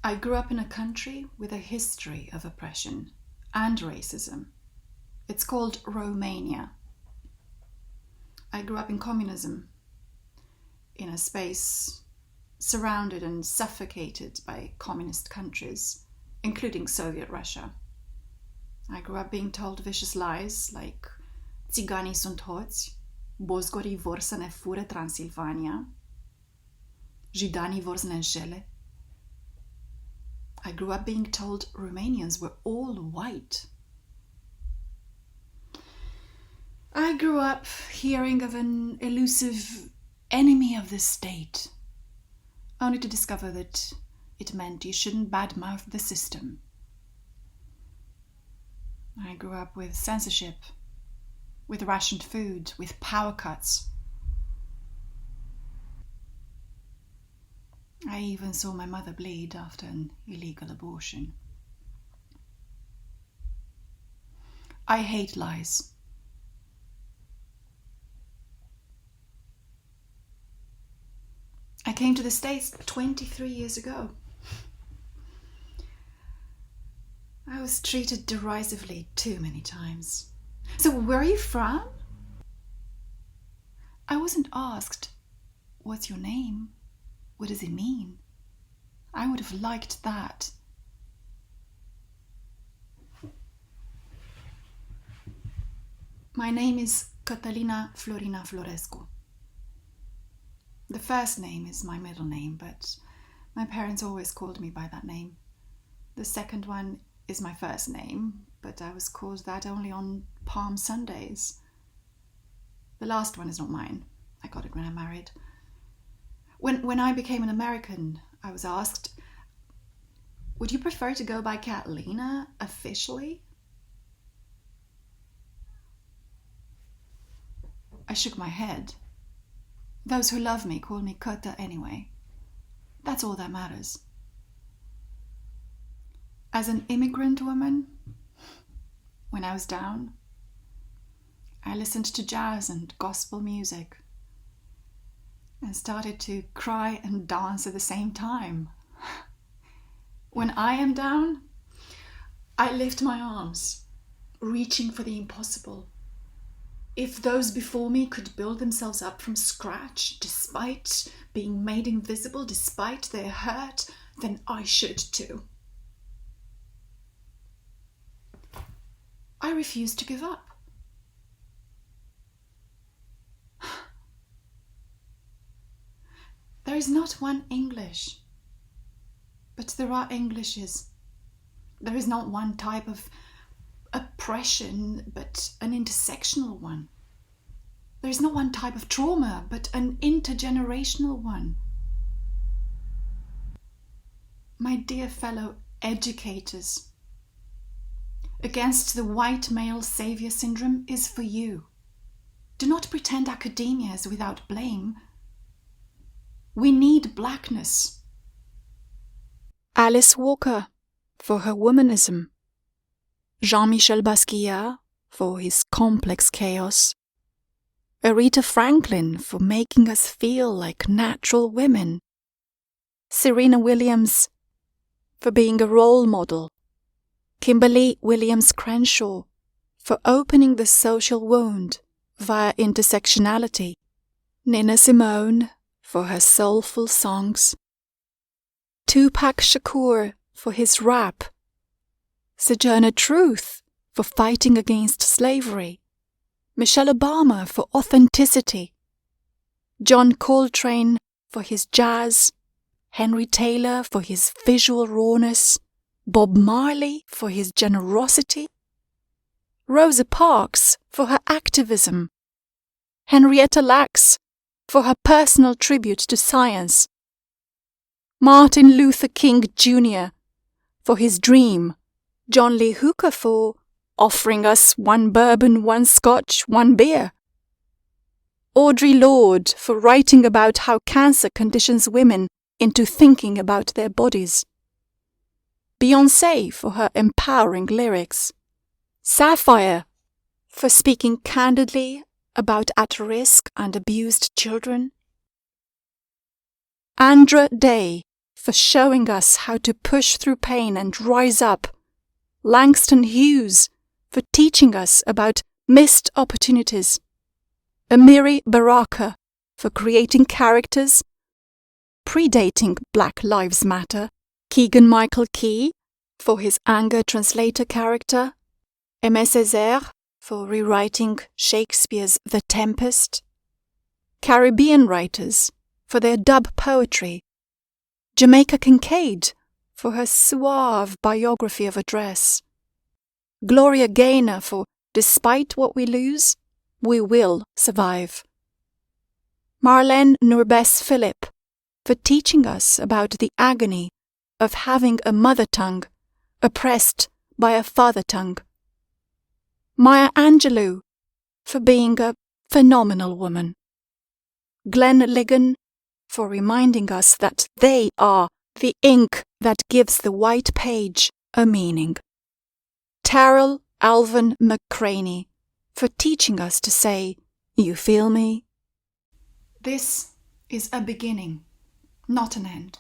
I grew up in a country with a history of oppression and racism. It's called Romania. I grew up in communism, in a space surrounded and suffocated by communist countries, including Soviet Russia. I grew up being told vicious lies like Țiganii sunt hoți, Bozgorii vor să ne fure Transilvania, Jidanii vor să ne înșele. I grew up being told Romanians were all white. I grew up hearing of an elusive enemy of the state, only to discover that it meant you shouldn't badmouth the system. I grew up with censorship, with rationed food, with power cuts. I even saw my mother bleed after an illegal abortion. I hate lies. I came to the States 23 years ago. I was treated derisively too many times. So where are you from? I wasn't asked, what's your name? What does it mean? I would have liked that. My name is Catalina Florina Florescu. The first name is my middle name, but my parents always called me by that name. The second one is my first name, but I was called that only on Palm Sundays. The last one is not mine. I got it when I married. When I became an American, I was asked, would you prefer to go by Catalina officially? I shook my head. Those who love me call me Kota anyway. That's all that matters. As an immigrant woman, when I was down, I listened to jazz and gospel music and started to cry and dance at the same time. When I am down, I lift my arms, reaching for the impossible. If those before me could build themselves up from scratch, despite being made invisible, despite their hurt, then I should too. I refuse to give up. There is not one English, but there are Englishes. There is not one type of oppression, but an intersectional one. There is not one type of trauma, but an intergenerational one. My dear fellow educators, Against the white male saviour syndrome is for you. Do not pretend academia is without blame. We need blackness. Alice Walker for her womanism. Jean-Michel Basquiat for his complex chaos. Aretha Franklin for making us feel like natural women. Serena Williams for being a role model. Kimberly Williams Crenshaw for opening the social wound via intersectionality. Nina Simone for her soulful songs. Tupac Shakur for his rap. Sojourner Truth for fighting against slavery. Michelle Obama for authenticity. John Coltrane for his jazz. Henry Taylor for his visual rawness. Bob Marley for his generosity. Rosa Parks for her activism. Henrietta Lacks for her personal tribute to science. Martin Luther King Jr. for his dream. John Lee Hooker for offering us one bourbon, one scotch, one beer. Audre Lorde for writing about how cancer conditions women into thinking about their bodies. Beyoncé for her empowering lyrics. Sapphire for speaking candidly about at-risk and abused children. Andra Day for showing us how to push through pain and rise up. Langston Hughes for teaching us about missed opportunities. Amiri Baraka for creating characters predating Black Lives Matter. Keegan-Michael Key for his anger translator character. Aimé Césaire for rewriting Shakespeare's The Tempest. Caribbean writers for their dub poetry. Jamaica Kincaid for her suave biography of a dress. Gloria Gaynor for Despite What We Lose, We Will Survive. Marlene Nurbes Philip for teaching us about the agony of having a mother tongue oppressed by a father tongue. Maya Angelou for being a phenomenal woman. Glenn Ligon for reminding us that they are the ink that gives the white page a meaning. Terrell Alvin McCraney for teaching us to say, "You feel me?" This is a beginning, not an end.